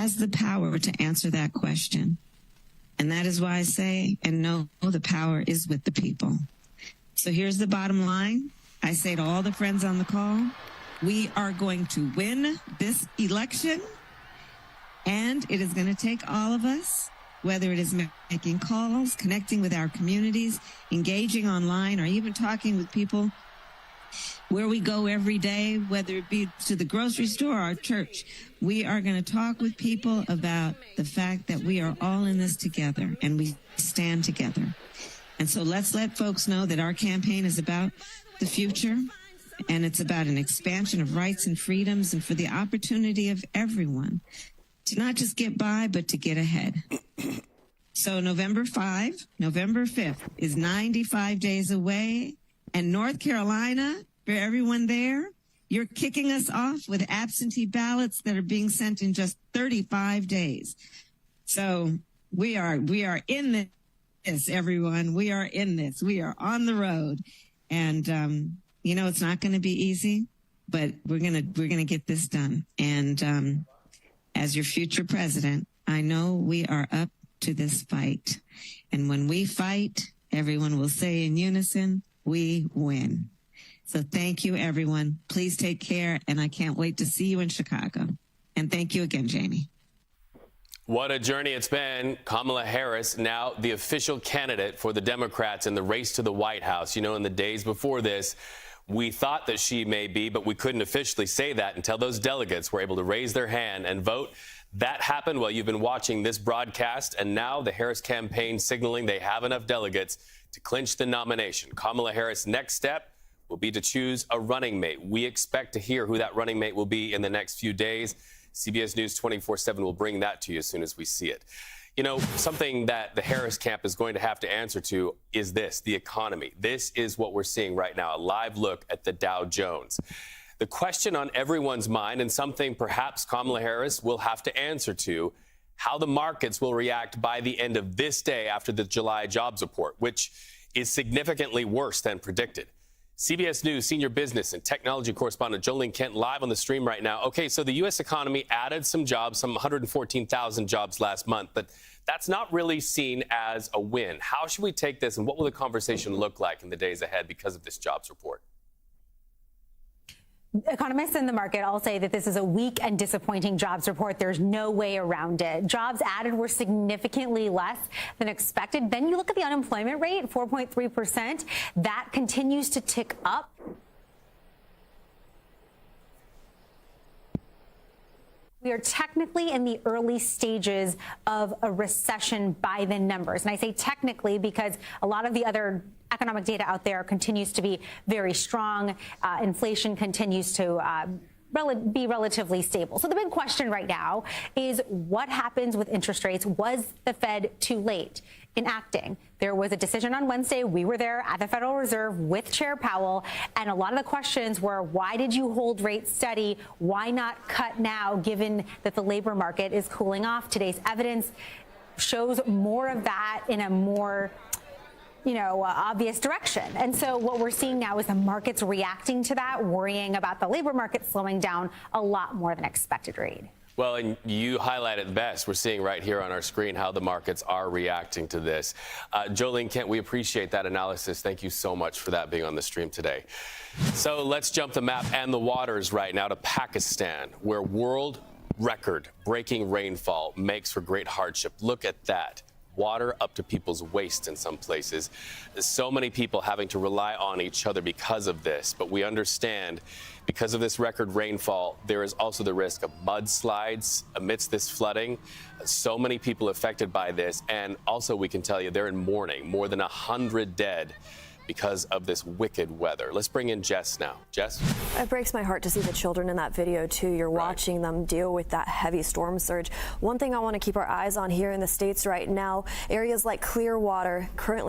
has the power to answer that question. And that is why I say and know the power is with the people. So here's the bottom line. I say to all the friends on the call, we are going to win this election, and it is going to take all of us, whether it is making calls, connecting with our communities, engaging online, or even talking with people where we go every day, whether it be to the grocery store or our church. We are going to talk with people about the fact that we are all in this together and we stand together. And so let's let folks know that our campaign is about the future, and it's about an expansion of rights and freedoms and for the opportunity of everyone to not just get by, but to get ahead. So November 5th is 95 days away, and North Carolina, for everyone there, you're kicking us off with absentee ballots that are being sent in just 35 days. So we are in this, everyone. We are in this. We are on the road. And, it's not going to be easy, but we're going to get this done. And as your future president, I know we are up to this fight. And when we fight, everyone will say in unison, we win. So thank you, everyone. Please take care. And I can't wait to see you in Chicago. And thank you again, Jamie. What a journey it's been. Kamala Harris, now the official candidate for the Democrats in the race to the White House. In the days before this, we thought that she may be, but we couldn't officially say that until those delegates were able to raise their hand and vote. That happened while you've been watching this broadcast, and now the Harris campaign signaling they have enough delegates to clinch the nomination. Kamala Harris' next step will be to choose a running mate. We expect to hear who that running mate will be in the next few days. CBS News 24/7 will bring that to you as soon as we see it. Something that the Harris camp is going to have to answer to is this, the economy. This is what we're seeing right now, a live look at the Dow Jones. The question on everyone's mind, and something perhaps Kamala Harris will have to answer to, how the markets will react by the end of this day after the July jobs report, which is significantly worse than predicted. CBS News senior business and technology correspondent Jolene Kent live on the stream right now. Okay, so the U.S. economy added some jobs, some 114,000 jobs last month, but that's not really seen as a win. How should we take this, and what will the conversation look like in the days ahead because of this jobs report? Economists in the market all say that this is a weak and disappointing jobs report. There's no way around it. Jobs added were significantly less than expected. Then you look at the unemployment rate, 4.3%. That continues to tick up. We are technically in the early stages of a recession by the numbers. And I say technically because a lot of the other economic data out there continues to be very strong. Inflation continues to be relatively stable. So the big question right now is what happens with interest rates? Was the Fed too late in acting? There was a decision on Wednesday. We were there at the Federal Reserve with Chair Powell, and a lot of the questions were, why did you hold rates steady? Why not cut now, given that the labor market is cooling off? Today's evidence shows more of that in a more obvious direction. And so what we're seeing now is the markets reacting to that, worrying about the labor market slowing down a lot more than expected, Reid. Well, and you highlight it best. We're seeing right here on our screen how the markets are reacting to this. Jolene Kent, we appreciate that analysis. Thank you so much for that being on the stream today. So let's jump the map and the waters right now to Pakistan, where world record breaking rainfall makes for great hardship. Look at that. Water up to people's waist in some places. So many people having to rely on each other because of this. But we understand because of this record rainfall, there is also the risk of mudslides amidst this flooding. So many people affected by this. And also, we can tell you they're in mourning. More than 100 dead because of this wicked weather. Let's bring in Jess now. Jess? It breaks my heart to see the children in that video, too. You're watching them deal with that heavy storm surge. One thing I want to keep our eyes on here in the States right now, areas like Clearwater currently